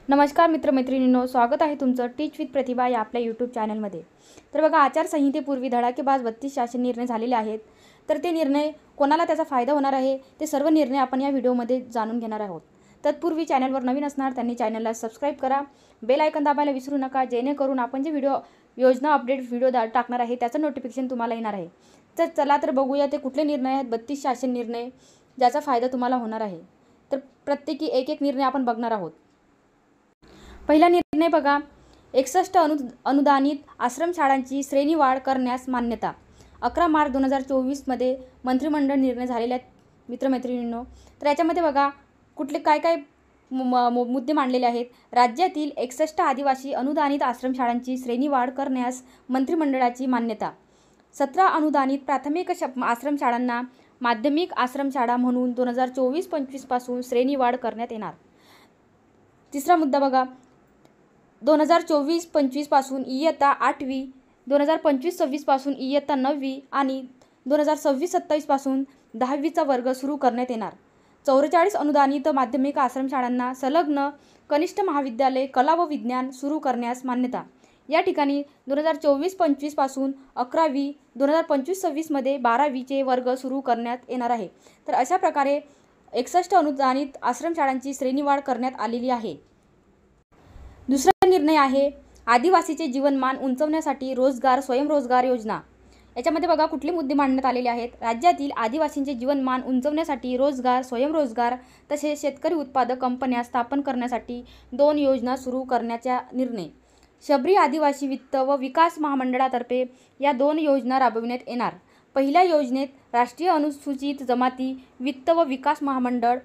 नमस्कार मित्रमैत्रिणींनो, स्वागत आहे तुमचं टीच विथ प्रतिभा या आपल्या यूट्यूब चॅनलमध्ये। तर बघा, आचारसंहितेपूर्वी धडाकेबाज 32 शासन निर्णय झालेले आहेत। तर ते निर्णय कोणाला त्याचा फायदा होणार आहे ते सर्व निर्णय आपण या व्हिडिओमध्ये जाणून घेणार आहोत। तत्पूर्वी चॅनलवर नवीन असणार त्यांनी चॅनलला सबस्क्राईब करा, बेल आयकॉन दाबायला विसरू नका, जेणेकरून आपण जे योजना अपडेट व्हिडिओ टाकणार आहे त्याचं नोटिफिकेशन तुम्हाला येणार आहे। तर चला तर बघूया ते कुठले निर्णय आहेत 32 शासन निर्णय ज्याचा फायदा तुम्हाला होणार आहे। तर प्रत्येकी एक एक निर्णय आपण बघणार आहोत। पहिला निर्णय बघा, 61 अनुदानित आश्रमशाळांची श्रेणीवाढ करण्यास मान्यता। 11 मार्च 2024 मध्ये मंत्रिमंडळ निर्णय झालेले आहेत मित्रमैत्रिणींनो। तर याच्यामध्ये बघा कुठले काय काय मुद्दे मांडलेले आहेत। राज्यातील 61 आदिवासी अनुदानित आश्रमशाळांची श्रेणीवाढ करण्यास मंत्रिमंडळाची मान्यता। 17 अनुदानित प्राथमिक आश्रमशाळांना माध्यमिक आश्रमशाळा म्हणून 2024-25 पासून श्रेणीवाढ करण्यात येणार। तिसरा मुद्दा बघा, 2024-25 पासून इयत्ता 8वी, 2025-26 पासून इयत्ता 9वी आणि 2026-27 पासून 10वीचा वर्ग सुरू करण्यात येणार। 44 अनुदानित माध्यमिक आश्रमशाळांना संलग्न कनिष्ठ महाविद्यालय कला व विज्ञान सुरू करण्यास मान्यता। या ठिकाणी 2024-25 पासून 11वी, 2025-26 मध्ये 12वीचे वर्ग सुरू करण्यात येणार आहे। तर अशा प्रकारे 61 अनुदानित आश्रमशाळांची श्रेणीवाढ करण्यात आलेली आहे। दुसरा निर्णय आहे आदिवासीचे जीवनमान उंचावण्यासाठी रोजगार स्वयंरोजगार योजना। याच्यामध्ये बघा कुठले मुद्दे मांडण्यात आलेले आहेत। राज्यातील आदिवासींचे जीवनमान उंचावण्यासाठी रोजगार स्वयंरोजगार तसेच शेतकरी उत्पादक कंपन्या स्थापन करण्यासाठी 2 योजना सुरू करण्याचा निर्णय। शबरी आदिवासी वित्त व विकास महामंडळातर्फे या 2 योजना राबविण्यात येणार। पहिल्या योजनेत राष्ट्रीय अनुसूचित जमाती वित्त व विकास महामंडळ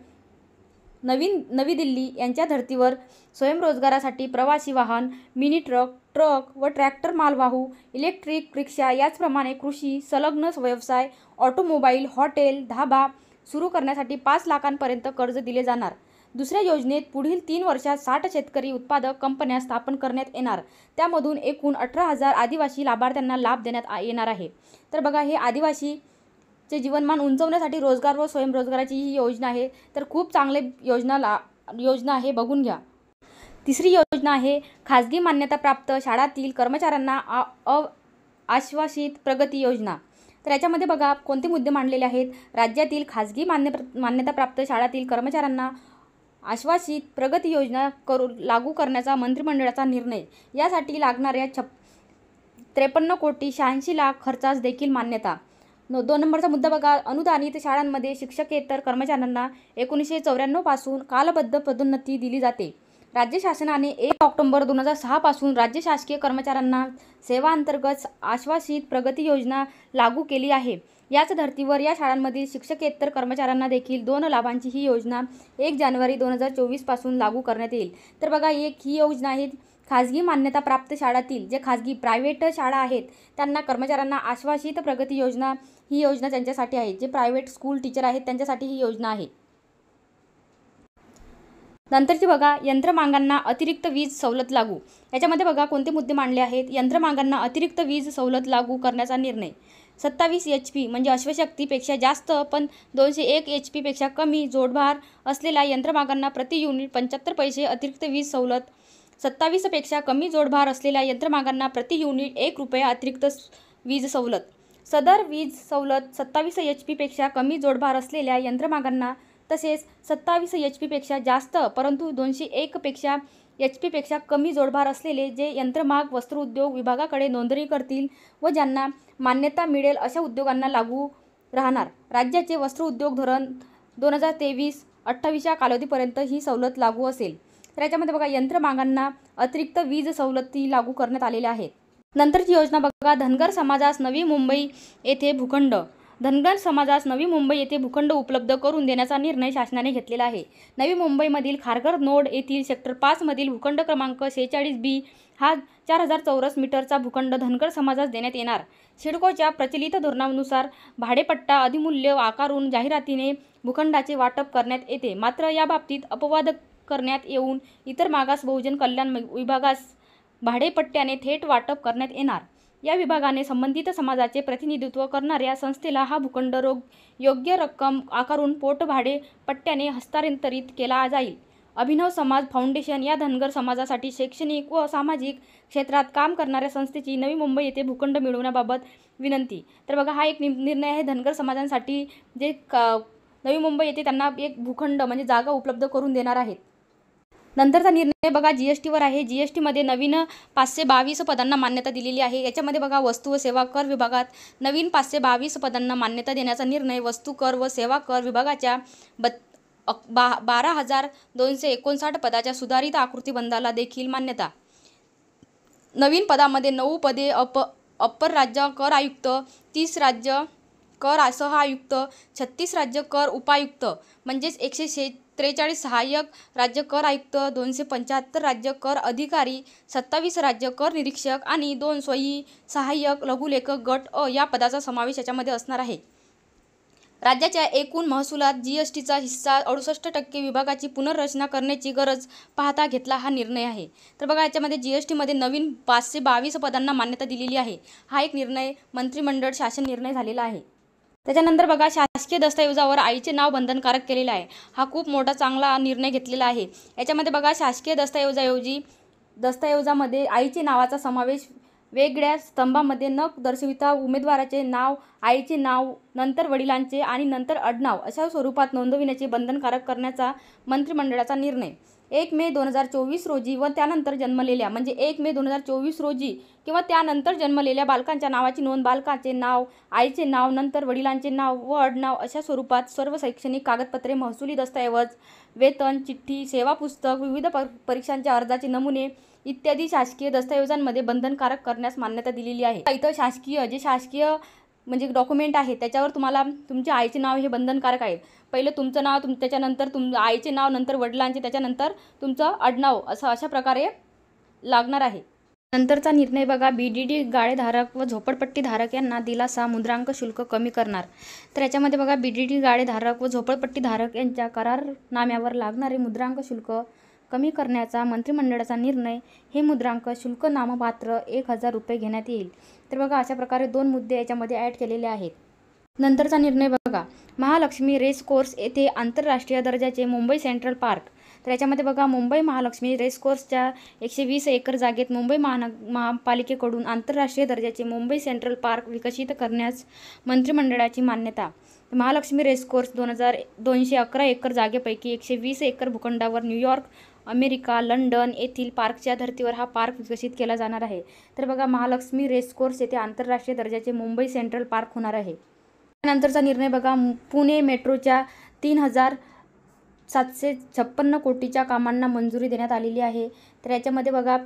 नवी दिल्ली यांच्या धर्तीवर स्वयंरोजगारासाठी प्रवासी वाहन, मिनी ट्रक व ट्रॅक्टर, मालवाहू, इलेक्ट्रिक रिक्षा याचप्रमाणे कृषी संलग्न व्यवसाय, ऑटोमोबाईल, हॉटेल, धाबा सुरू करण्यासाठी 5 लाखांपर्यंत कर्ज दिले जाणार। दुसऱ्या योजनेत पुढील 3 वर्षात 60 शेतकरी उत्पादक कंपन्या स्थापन करण्यात येणार। त्यामधून एकूण 18,000 आदिवासी लाभार्थ्यांना लाभ देण्यात येणार आहे। तर बघा, हे आदिवासीचे जीवनमान उंचावण्यासाठी रोजगार व स्वयंरोजगाराची ही योजना आहे। तर खूप चांगले योजना आहे, बघून घ्या। तिसरी योजना आहे खाजगी मान्यताप्राप्त शाळांतील कर्मचाऱ्यांना आश्वासित प्रगती योजना। तर याच्यामध्ये बघा कोणते मुद्दे मांडलेले आहेत। राज्यातील खाजगी मान्यताप्राप्त शाळांतील कर्मचाऱ्यांना आश्वासित प्रगती योजना लागू करण्याचा मंत्रिमंडळाचा निर्णय। यासाठी लागणाऱ्या 53,86,00,000 खर्चास देखील मान्यता। 2 नंबरचा मुद्दा बघा, अनुदानित शाळांमध्ये शिक्षकेतर कर्मचाऱ्यांना 1994 पासून कालबद्ध पदोन्नती दिली जाते। राज्य शासनाने 1 ऑक्टोबर 2006 पासून राज्य शासकीय कर्मचाऱ्यांना सेवांतर्गत आश्वासित प्रगती योजना लागू केली आहे। याच धर्तीवर या शाळांमधील शिक्षकेतर कर्मचाऱ्यांना देखील 2 लाभांची ही योजना 1 जानेवारी 2024 पासून लागू करण्यात येईल। तर बघा, ही योजना आहे खाजगी मान्यताप्राप्त शाळांतील जे खाजगी प्रायव्हेट शाळा आहेत त्यांना कर्मचाऱ्यांना आश्वासित प्रगती योजना, ही योजना त्यांच्यासाठी आहे। जे प्रायव्हेट स्कूल टीचर आहेत त्यांच्यासाठी ही योजना आहे। नंतरची बघा, यंत्रमागांना अतिरिक्त वीज सवलत लागू। याच्यामध्ये बघा कोणते मुद्दे मांडले आहेत। यंत्रमागांना अतिरिक्त वीज सवलत लागू करण्याचा निर्णय। 27 HP म्हणजे अश्वशक्तीपेक्षा जास्त पण 201 HP पेक्षा कमी जोडभार असलेल्या यंत्रमागांना प्रति युनिट 75 पैसे अतिरिक्त वीज सवलत। 27 पेक्षा कमी जोडभार असलेल्या यंत्रमागांना प्रति युनिट 1 रुपया अतिरिक्त वीज सवलत। सदर वीज सवलत 27 HP पेक्षा कमी जोडभार असलेल्या यंत्रमागांना तसेच 27 HP पेक्षा जास्त परंतु 201 HP पेक्षा कमी जोडभार असलेले जे यंत्रमाग वस्त्रोद्योग विभागाकडे नोंदणी करतील व ज्यांना मान्यता मिळेल अशा उद्योगांना लागू राहणार। राज्याचे वस्त्रोद्योग धोरण 2023-28 या कालावधीपर्यंत ही सवलत लागू असेल। तर याच्यामध्ये बघा यंत्रमागांना अतिरिक्त वीज सवलती लागू करण्यात आलेल्या आहेत। नंतरची योजना बघा, धनगर समाजास नवी मुंबई येथे भूखंड। धनगर समाजास नवी मुंबई येथे भूखंड उपलब्ध करून देण्याचा निर्णय शासनाने घेतलेला आहे। नवी मुंबईमधील खारघर नोड येथील सेक्टर 5 मधील भूखंड क्रमांक 46B हा 4000 चौरस मीटरचा भूखंड धनगर समाजास देण्यात येणार। सिडकोच्या प्रचलित धोरणानुसार भाडेपट्टा अधिमूल्य आकारून जाहिरातीने भूखंडाचे वाटप करण्यात येते। मात्र या बाबतीत अपवाद करण्यात येऊन इतर मागास बहुजन कल्याण विभागास भाडेपट्ट्याने थेट वाटप करण्यात येणार। या विभागाने संबंधित समाजाचे प्रतिनिधित्व करणाऱ्या संस्थेला हा भूखंड योग्य रक्कम आकारून पोटभाडे पट्ट्याने हस्तांतरित केला जाईल। अभिनव समाज फाउंडेशन या धनगर समाजासाठी शैक्षणिक व सामाजिक क्षेत्रात काम करणाऱ्या संस्थेची नवी मुंबई येथे भूखंड मिळवण्याबाबत विनंती. तर बघा हा एक निर्णय आहे धनगर समाजांसाठी, जे नवी मुंबई येथे त्यांना एक भूखंड म्हणजे जागा उपलब्ध करून देणार आहेत. नंतरचा निर्णय बघा जीएसटीवर आहे. जीएसटीमध्ये नवीन 522 पदांना मान्यता दिलेली आहे. याच्यामध्ये बघा वस्तू व सेवा कर विभागात नवीन 522 पदांना मान्यता देण्याचा निर्णय वस्तू कर व सेवा कर विभागाच्या 12,259 पदाच्या सुधारित आकृतीबंधाला देखील मान्यता. नवीन पदामध्ये 9 पदे अप्पर राज्य कर आयुक्त, 30 राज्य कर सह आयुक्त, 36 राज्य कर उपायुक्त म्हणजेच 143 सहाय्यक राज्य कर आयुक्त, 275 राज्य कर अधिकारी, 27 राज्य कर निरीक्षक आणि 2 स्वयं सहाय्यक लघुलेखक गट अ या पदाचा समावेश याच्यामध्ये असणार आहे. राज्याच्या एकूण महसुलात जीएसटीचा हिस्सा 68% विभागाची पुनर्रचना करण्याची गरज पाहता घेतला हा निर्णय आहे. तर बघा याच्यामध्ये जीएसटीमध्ये नवीन 522 पदांना मान्यता दिलेली आहे. हा एक निर्णय मंत्रिमंडळ शासन निर्णय झालेला आहे. त्याच्यानंतर बघा शासकीय दस्तऐवजावर आईचे नाव बंधनकारक केलेले आहे. हा खूप मोठा चांगला निर्णय घेतलेला आहे. याच्यामध्ये बघा शासकीय दस्तऐवजामध्ये आईचे नावाचा समावेश वेगळ्या स्तंभामध्ये न दर्शविता उमेदवाराचे नाव, आईचे नाव, नंतर वडिलांचे आणि नंतर आडनाव अशा स्वरूपात नोंदविण्याचे बंधनकारक करण्याचा मंत्रिमंडळाचा निर्णय. 1 मे 2024 रोजी व त्यानंतर जन्मलेल्या म्हणजे 1 मे 2024 रोजी किंवा त्यानंतर जन्मलेल्या बालकांच्या नावाची नोंद, बालकाचे नाव, आईचे नाव, नंतर वडिलांचे नाव व आडनाव अशा स्वरूपात सर्व शैक्षणिक कागदपत्रे, महसुली दस्तऐवज, वेतन चिठ्ठी, सेवा पुस्तक, विविध परीक्षांच्या अर्जाचे नमुने इत्यादी शासकीय दस्तऐवजांमध्ये बंधनकारक करण्यास मान्यता दिलेली आहे. इथं शासकीय म्हणजे डॉक्युमेंट आहे त्याच्यावर तुम्हाला तुमच्या आईचे नाव हे बंधनकारक आहे. पहिलं तुमचं नाव, त्याच्यानंतर आईचे नाव, नंतर वडिलांचे, त्याच्यानंतर तुमचं आडनाव अशा प्रकारे लागणार आहे. नंतरचा निर्णय बघा बीडीडी गाळेधारक व झोपडपट्टीधारक यांना दिलासा, मुद्रांक शुल्क कमी करणार. तर याच्यामध्ये बघा बीडीडी गाळेधारक व झोपडपट्टीधारक यांच्या करारनाम्यावर लागणारे मुद्रांक शुल्क कमी करण्याचा मंत्रिमंडळाचा निर्णय. हे मुद्रांक शुल्क नाममात्र 1,000 रुपये घेण्यात येईल. तर बघा अशा प्रकारे 2 मुद्दे याच्यामध्ये ॲड केलेले आहेत. नंतरचा निर्णय बघा महालक्ष्मी रेस कोर्स येथे आंतरराष्ट्रीय दर्जाचे मुंबई सेंट्रल पार्क. तर याच्यामध्ये बघा मुंबई महालक्ष्मी रेस कोर्सच्या 120 एकर जागेत मुंबई महापालिकेकडून आंतरराष्ट्रीय दर्जाचे मुंबई सेंट्रल पार्क विकसित करण्यास मंत्रिमंडळाची मान्यता. महालक्ष्मी रेस कोर्स 211 एकर जागेपैकी 120 एकर भूखंडावर न्यूयॉर्क, अमेरिका, लंडन येथील पार्कच्या धर्तीवर हा पार्क विकसित केला जाणार आहे. तर बघा महालक्ष्मी रेस कोर्स येथे आंतरराष्ट्रीय दर्जाचे मुंबई सेंट्रल पार्क होणार आहे. त्यानंतरचा निर्णय बघा पुणे मेट्रोच्या 3,756 कोटीच्या कामांना मंजुरी देण्यात आलेली आहे. तर याच्यामध्ये बघा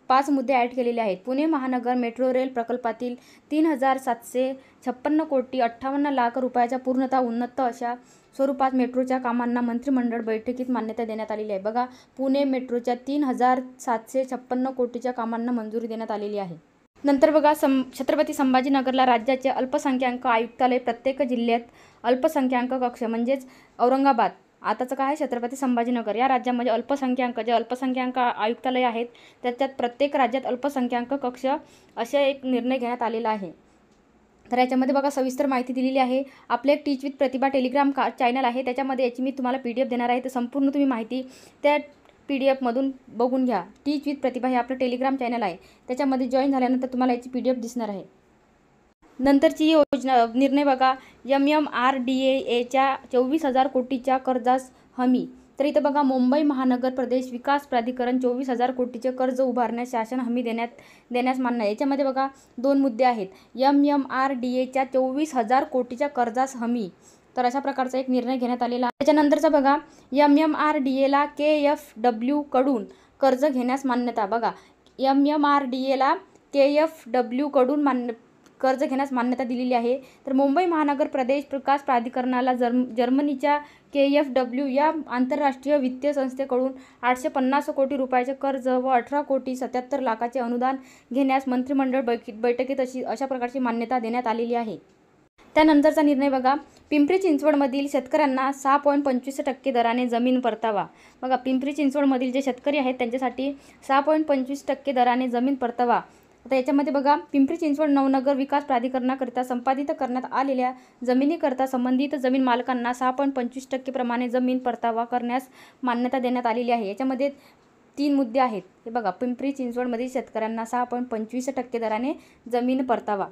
5 मुद्दे ॲड केलेले आहेत. पुणे महानगर मेट्रो रेल प्रकल्पातील 3,756 कोटी 58 लाख रुपयाच्या पूर्णतः उन्नत अशा स्वरूपात मेट्रोच्या कामांना मंत्रिमंडळ बैठकीत मान्यता देण्यात आलेली आहे. बघा पुणे मेट्रोच्या 3,756 कोटीच्या कामांना मंजुरी देण्यात आलेली आहे. नंतर बघा छत्रपती संभाजीनगरला राज्याचे अल्पसंख्याक आयुक्तालय, प्रत्येक जिल्ह्यात अल्पसंख्याक कक्ष म्हणजेच औरंगाबाद, आताचं काय छत्रपती संभाजीनगर या राज्यामध्ये जे अल्पसंख्याक आयुक्तालय आहेत त्याच्यात प्रत्येक राज्यात अल्पसंख्याक कक्ष असे एक निर्णय घेण्यात आलेला आहे. तर याच्यामध्ये बघा सविस्तर माहिती दिलेली आहे. आपले एक टीच विथ प्रतिभा टेलिग्राम चॅनल आहे, त्याच्यामध्ये याची मी तुम्हाला PDF देणार आहे. तर संपूर्ण तुम्ही माहिती त्या PDF मधून बघून घ्या. टीच विथ प्रतिभा हे आपलं टेलिग्राम चॅनल आहे, त्याच्यामध्ये जॉईन झाल्यानंतर तुम्हाला याची PDF दिसणार आहे. नंतरची योजना निर्णय बघा MMRDAच्या 24,000 कोटीच्या कर्जास हमी. तर इथं बघा मुंबई महानगर प्रदेश विकास प्राधिकरण 24,000 कोटीचे कर्ज उभारण्यास शासन हमी देण्यास मान्य आहे. याच्यामध्ये बघा 2 मुद्दे आहेत. MMRDAच्या 24,000 कोटीच्या कर्जास हमी. तर अशा प्रकारचा एक निर्णय घेण्यात आलेला आहे. त्याच्यानंतरचा बघा MMRDAला KFW कडून कर्ज घेण्यास मान्यता. बघा MMRDAला KFW कडून कर्ज घेण्यास मान्यता दिलेली आहे. तर मुंबई महानगर प्रदेश विकास प्राधिकरणाला जर्मनीच्या KFW या आंतरराष्ट्रीय वित्तीय संस्थेकडून 850 कोटी रुपयाचे कर्ज व 18,77 लाखाचे अनुदान घेण्यास मंत्रिमंडळ बैठकीत अशा प्रकारची मान्यता देण्यात आलेली आहे. त्यानंतरचा निर्णय बघा पिंपरी चिंचवडमधील शेतकऱ्यांना 6.25% दराने जमीन परतावा. बघा पिंपरी चिंचवडमधील जे शेतकरी आहेत त्यांच्यासाठी 6.25% दराने जमीन परतावा आता याच्यामध्ये बघा, पिंपरी चिंचवड नवनगर विकास प्राधिकरणाकरिता संपादित करण्यात आलेल्या जमिनीकरता संबंधित जमीन मालकांना 6.25% प्रमाणे जमीन परतावा करण्यास मान्यता देण्यात आलेली आहे. याच्यामध्ये 3 मुद्दे आहेत. हे बघा, पिंपरी चिंचवडमधील शेतकऱ्यांना 6.25% दराने जमीन परतावा.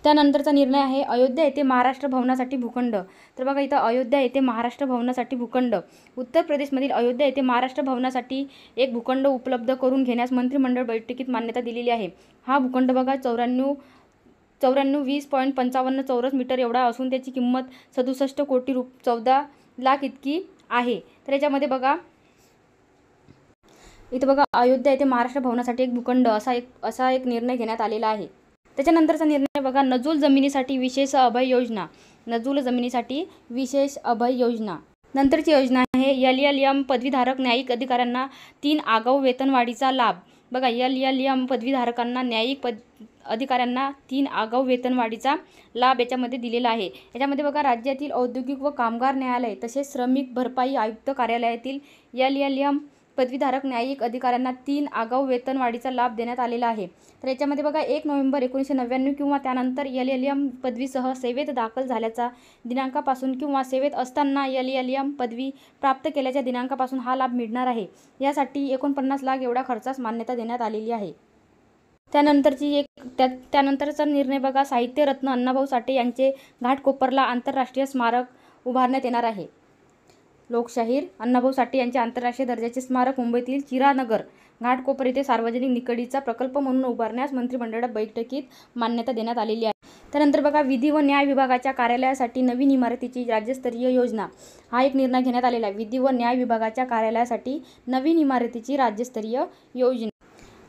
त्यानंतरचा निर्णय आहे अयोध्या येथे महाराष्ट्र भवनासाठी भूखंड. तर बघा इथं अयोध्या येथे महाराष्ट्र भवनासाठी भूखंड. उत्तर प्रदेशमधील अयोध्या येथे महाराष्ट्र भवनासाठी एक भूखंड उपलब्ध करून घेण्यास मंत्रिमंडळ बैठकीत मान्यता दिलेली आहे. हा भूखंड बघा 94,20.55 चौरस मीटर एवढा असून त्याची किंमत 67 कोटी 14 लाख इतकी आहे. तर याच्यामध्ये बघा, इथं बघा अयोध्या येथे महाराष्ट्र भवनासाठी एक भूखंड असा एक निर्णय घेण्यात आलेला आहे. त्याच्यानंतरचा निर्णय बघा, नजूल जमिनीसाठी विशेष अभय योजना. नजूल जमिनीसाठी विशेष अभय योजना. नंतरची योजना आहे LLM पदवीधारक न्यायिक अधिकाऱ्यांना 3 आगाऊ वेतनवाढीचा लाभ. बघा, LLM पदवीधारकांना न्यायिक अधिकाऱ्यांना 3 आगाऊ वेतनवाढीचा लाभ याच्यामध्ये दिलेला आहे. याच्यामध्ये बघा, राज्यातील औद्योगिक व कामगार न्यायालय तसेच श्रमिक भरपाई आयुक्त कार्यालयातील LLM पदवीधारक न्यायिक अधिकाऱ्यांना 3 आगाऊ वेतनवाढीचा लाभ देण्यात आलेला आहे. तर याच्यामध्ये बघा, 1 नोव्हेंबर 1999 किंवा त्यानंतर LLM पदवीसह सेवेत दाखल झाल्याचा दिनांकापासून किंवा सेवेत असताना LLM पदवी प्राप्त केल्याच्या दिनांकापासून हा लाभ मिळणार आहे. यासाठी 49 लाख एवढा खर्चास मान्यता देण्यात आलेली आहे. त्यानंतरचा निर्णय बघा, साहित्यरत्न अण्णाभाऊ साठे यांचे घाटकोपरला आंतरराष्ट्रीय स्मारक उभारण्यात येणार आहे. लोकशाहीर अण्णाभाऊ साठे यांचे आंतरराष्ट्रीय दर्जाचे स्मारक मुंबईतील चिरानगर घाटकोपर येथे सार्वजनिक निकडीचा प्रकल्प म्हणून उभारण्यास मंत्रिमंडळ बैठकीत मान्यता देण्यात आलेली आहे. त्यानंतर बघा, विधी व न्याय विभागाच्या कार्यालयासाठी नवीन इमारतीची राज्यस्तरीय योजना. हा एक निर्णय घेण्यात आलेला आहे. विधी व न्याय विभागाच्या कार्यालयासाठी नवीन इमारतीची राज्यस्तरीय योजना.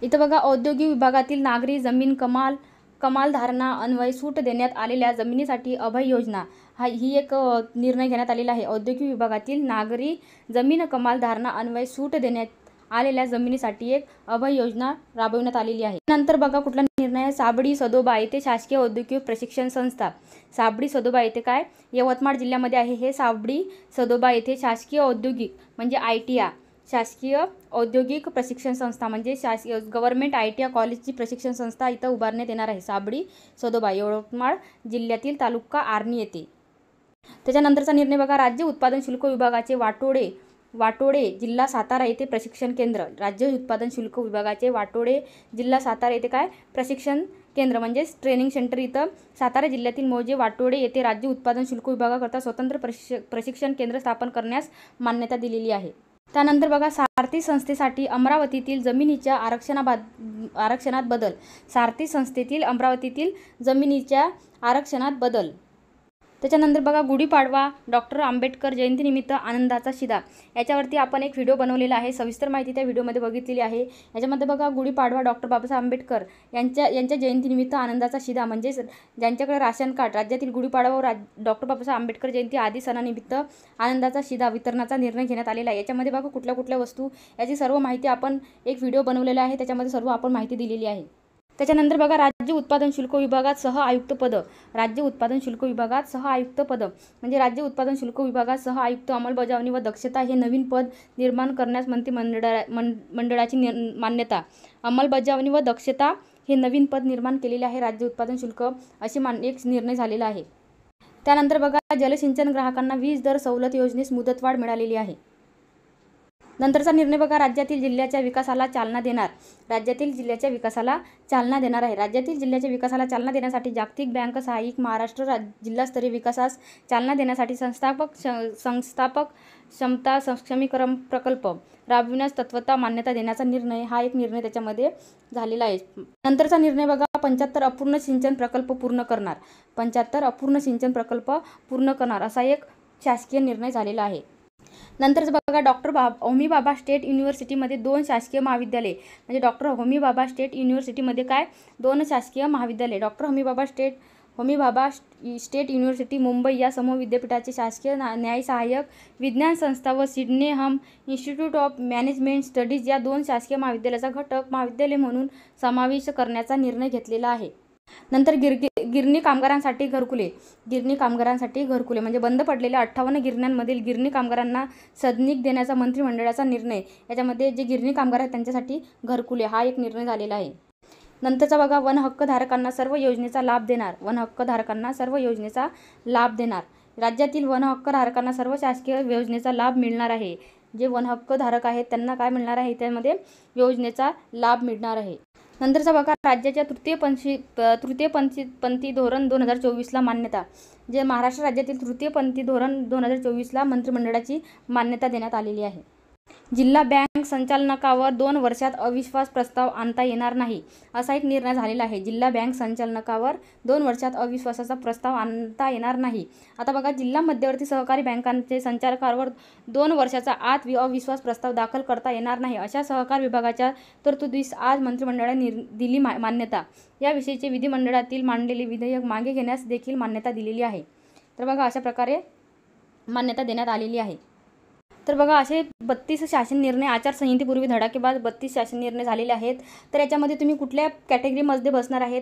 इथं बघा, औद्योगिक विभागातील नागरी जमीन कमाल धारणा अन्वये सूट देण्यात आलेल्या जमिनीसाठी अभय योजना. ही एक निर्णय घेण्यात आलेला आहे. औद्योगिक विभागातील नागरी जमीन कमाल धारणा अन्वये सूट देण्यात आलेल्या जमिनीसाठी एक अभय योजना राबविण्यात आलेली आहे. नंतर बघा, कुठला निर्णय आहे, साबडी सदोबा येथे शासकीय औद्योगिक प्रशिक्षण संस्था. साबडी सदोबा येथे काय, यवतमाळ जिल्ह्यामध्ये आहे. हे साबडी सदोबा येथे शासकीय औद्योगिक म्हणजे ITI शासकीय औद्योगिक प्रशिक्षण संस्था म्हणजे गव्हर्नमेंट ITI कॉलेजची प्रशिक्षण संस्था इथं उभारण्यात येणार आहे. साबडी सदोबा, यवतमाळ जिल्ह्यातील तालुका आर्णी येथे. त्याच्यानंतरचा निर्णय बघा, राज्य उत्पादन शुल्क विभागाचे वाटोडे जिल्हा सातारा येथे प्रशिक्षण केंद्र. राज्य उत्पादन शुल्क विभागाचे वाटोडे जिल्हा सातारा येथे काय, प्रशिक्षण केंद्र म्हणजे ट्रेनिंग सेंटर इथं सातारा जिल्ह्यातील मौजे वाटोडे येथे राज्य उत्पादन शुल्क विभागाकरता स्वतंत्र प्रशिक्षण केंद्र स्थापन करण्यास मान्यता दिलेली आहे. त्यानंतर बघा, सारथी संस्थेसाठी अमरावतीतील जमिनीच्या आरक्षणात बदल. सारथी संस्थेतील अमरावतीतील जमिनीच्या आरक्षणात बदल. त्याच्यानंतर बघा, गुढीपाडवा डॉक्टर आंबेडकर जयंतीनिमित्त आनंदाचा शिदा. याच्यावरती आपण एक व्हिडिओ बनवलेला आहे. सविस्तर माहिती त्या व्हिडिओमध्ये बघितलेली आहे. याच्यामध्ये बघा, गुढीपाडवा डॉक्टर बाबासाहेब आंबेडकर यांच्या जयंतीनिमित्त आनंदाचा शिदा म्हणजे ज्यांच्याकडे राशन कार्ड राज्यातील गुढीपाडवा व डॉक्टर बाबासाहेब आंबेडकर जयंती आदी सणानिमित्त आनंदाचा शिदा वितरणाचा निर्णय घेण्यात आलेला आहे. याच्यामध्ये बघा, कुठल्या वस्तू याची सर्व माहिती आपण एक व्हिडिओ बनवलेला आहे. त्याच्यामध्ये सर्व आपण माहिती दिलेली आहे. त्याच्यानंतर बघा, राज्य उत्पादन शुल्क विभागात सह आयुक्त पद. राज्य उत्पादन शुल्क विभागात सह आयुक्त पद म्हणजे राज्य उत्पादन शुल्क विभागात सह आयुक्त अंमलबजावणी व दक्षता हे नवीन पद निर्माण करण्यास मंत्रिमंडळाची मान्यता. अंमलबजावणी व दक्षता हे नवीन पद निर्माण केलेले आहे. राज्य उत्पादन शुल्क अशी एक निर्णय झालेला आहे. त्यानंतर बघा, जलसिंचन ग्राहकांना वीज दर सवलत योजनेस मुदतवाढ मिळालेली आहे. नंतरचा निर्णय बघा, राज्यातील जिल्ह्याच्या विकासाला चालना देणार. राज्यातील जिल्ह्याच्या विकासाला चालना देणार आहे. राज्यातील जिल्ह्याच्या विकासाला चालना देण्यासाठी जागतिक बँक सहाय्यित महाराष्ट्र जिल्हास्तरीय विकासास चालना देण्यासाठी संस्थापक क्षमता सक्षमीकरण प्रकल्प राबविण्यास तत्वता मान्यता देण्याचा निर्णय. हा एक निर्णय त्याच्यामध्ये झालेला आहे. नंतरचा निर्णय बघा, 75 अपूर्ण सिंचन प्रकल्प पूर्ण करणार. 75 अपूर्ण सिंचन प्रकल्प पूर्ण करणार असा एक शासकीय निर्णय झालेला आहे. नंतर बघा, डॉक्टर होमी भाभा स्टेट युनिव्हर्सिटीमध्ये 2 शासकीय महाविद्यालय म्हणजे डॉक्टर होमी भाभा स्टेट युनिव्हर्सिटीमध्ये काय 2 शासकीय महाविद्यालय. Doctor Homi Bhabha state university Mumbai या समूह विद्यापीठाचे शासकीय न्याय सहाय्यक विज्ञान संस्था व सिडनेहम इन्स्टिट्यूट ऑफ मॅनेजमेंट स्टडीज या 2 शासकीय महाविद्यालयाचा घटक महाविद्यालय म्हणून समावेश करण्याचा निर्णय घेतलेला आहे. नंतर गिरणी कामगारांसाठी घरकुले. गिरणी कामगारांसाठी घरकुले म्हणजे बंद पडलेल्या 58 गिरण्यांमधील गिरणी कामगारांना सदनिक देण्याचा मंत्रिमंडळाचा निर्णय. याच्यामध्ये जे गिरणी कामगार आहेत त्यांच्यासाठी घरकुले हा एक निर्णय झालेला आहे. नंतरचा बघा, वन हक्कधारकांना सर्व योजनेचा लाभ देणार. वन हक्कधारकांना सर्व योजनेचा लाभ देणार. राज्यातील वन हक्कधारकांना सर्व शासकीय योजनेचा लाभ मिळणार आहे. जे वन हक्कधारक आहेत त्यांना काय मिळणार आहे, त्यामध्ये योजनेचा लाभ मिळणार आहे. नंतरचा बघा, राज्याच्या तृतीयपंथी धोरण 2024ला मान्यता. जे महाराष्ट्र राज्यातील तृतीयपंथी धोरण 2024ला मंत्रिमंडळाची मान्यता देण्यात आलेली आहे. जिल्हा बँक संचालकांवर 2 वर्षात अविश्वास प्रस्ताव आणता येणार नाही, असा एक निर्णय झालेला आहे. जिल्हा बँक संचालकांवर 2 वर्षात अविश्वासाचा प्रस्ताव आणता येणार नाही. आता बघा, जिल्हा मध्यवर्ती सहकारी बँकांचे संचालकांवर 2 वर्षाच्या आत अविश्वास प्रस्ताव दाखल करता येणार नाही, अशा सहकार विभागाच्या तरतुदीस आज मंत्रिमंडळाने दिली मान्यता. याविषयीचे विधिमंडळातील मांडलेले विधेयक मागे घेण्यास देखील मान्यता दिलेली आहे. तर बघा, अशा प्रकारे मान्यता देण्यात आलेली आहे. तर बघा, असे 32 शासन निर्णय आचारसंहितेपूर्वी धडाकेबाज 32 शासन निर्णय झालेले आहेत. तर याच्यामध्ये तुम्ही कुठल्या कॅटेगरीमध्ये बसणार आहेत,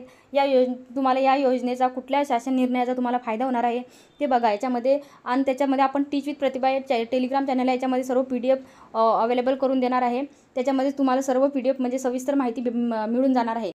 तुम्हाला या योजनेचा कुठल्या शासन निर्णयाचा तुम्हाला फायदा होणार आहे ते बघा याच्यामध्ये. आणि त्याच्यामध्ये आपण टीच विथ प्रतिभा या टेलिग्राम चॅनल आहे, याच्यामध्ये सर्व PDF अवेलेबल करून देणार आहे. त्याच्यामध्ये तुम्हाला सर्व PDF म्हणजे सविस्तर माहिती मिळून जाणार आहे.